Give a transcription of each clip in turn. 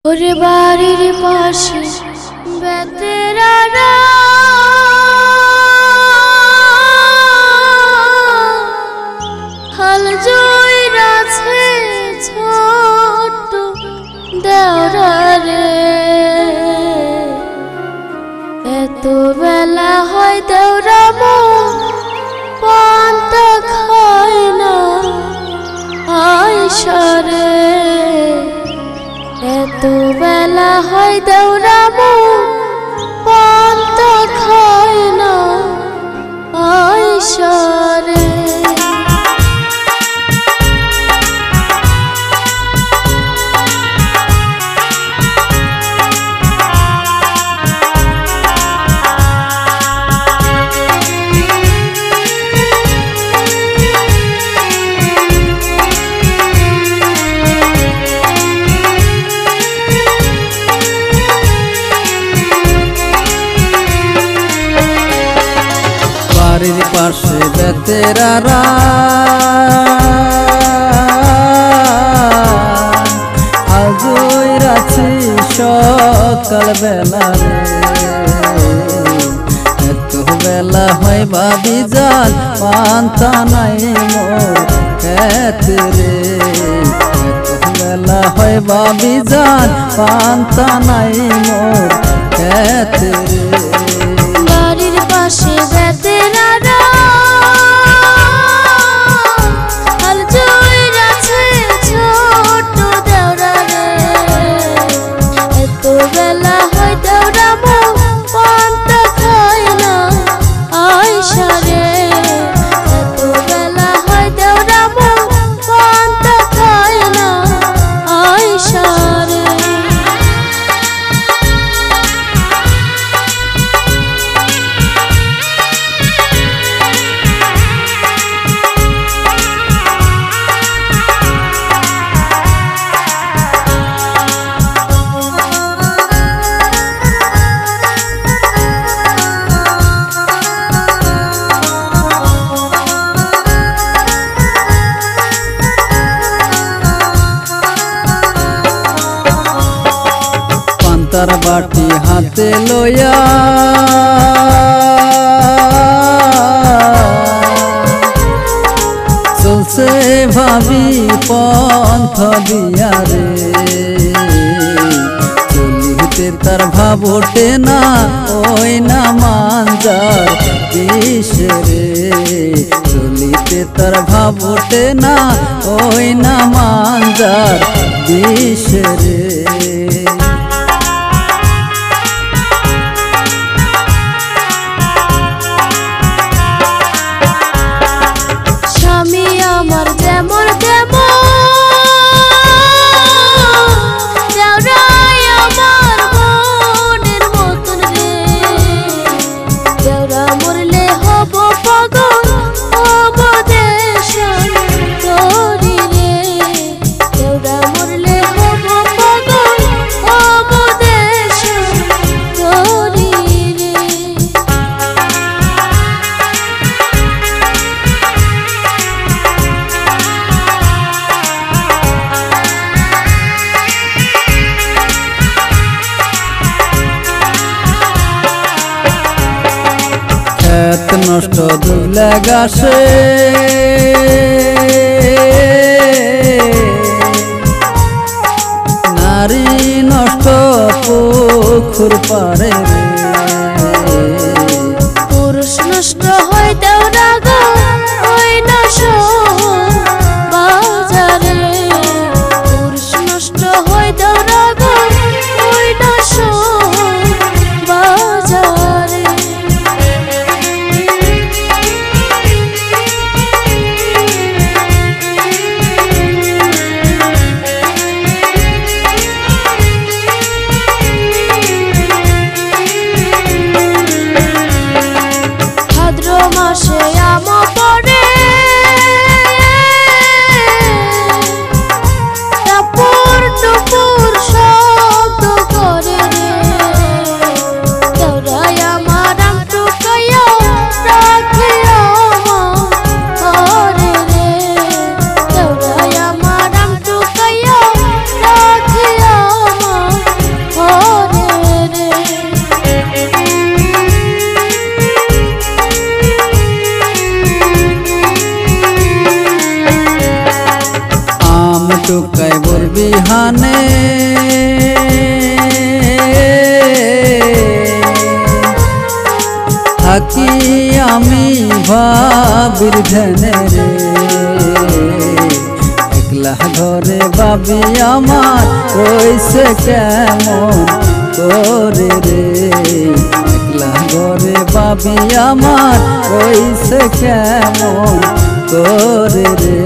ওরে বাড়ির পাশে বেতেরারা হাল জইরাছে ছোট দেওরা রে। এত বেলা হয় দেওরা মো পান্তা খায় না আইসারে। এত বেলা হয় দেওরা মো পান্তা খায় না আইসারে। বাড়ির পাশে বেতেরারা আজই রাছি সকাল বেলা রে। এত বেলা হয় ভাবি যান পান্তা নাই মোর খেতে রে। এত বেলা হয় ভাবি যান পান্তা নাই মোর খেতে রে। বাড়ির পাশে বেতেরারা হাল জইরাছে ছোট দেওরা রে। এত বেলা হয় দেওরা মো পান্তা খায় না আইসারে। এত বেলা হয় দেওরা মো পান্তা খায় না আইসারে। তার বাটি হাতে লইয়া চলছে ভাবি পন্থ দিয়া রে। চলিতে তার ভাব ওঠে না ওই না মানজার বিষে রে। চলিতে তার ভাব ওঠে না ওই না মানজার বিষে রে। আমার যেমন তেমন দেওরাই আমার মনের মতন রে। দেওরা মরলে হব পাগল হব দেশান তোরি রে। দেওরা মরলে হব পাগল হব দেশান তোরি রে। খেত নষ্ট দুলে গাছে নারী নষ্ট পুকুর পারে রে। পুরুষ নষ্ট হয় দেওরা গো ওই না শহর বাজারে। পুরুষ নষ্ট হয় দেওরা গো ওই না শহর বাজারে। বাবির ধ্যানে রে। একলা ঘরে বাবি আমার কইছে কেমন করে রে। একলা ঘরে বাবি আমার কইছে কেমন করে রে।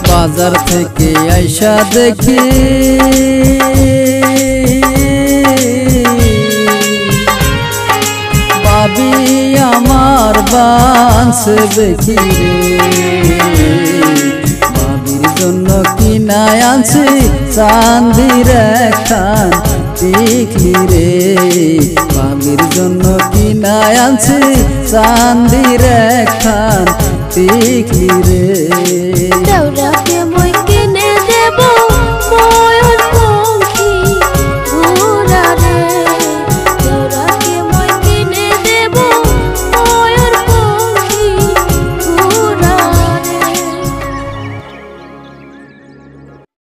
বাজার থেকে আইসা দেখি বাবি আমার বাঁশে দেখি রে। বাবির জন্য কিনায় আনছি চান্দির একখান টিকলি রে। বাবির জন্য কিনায় আনছি চান্দির একখান টিকলি রে।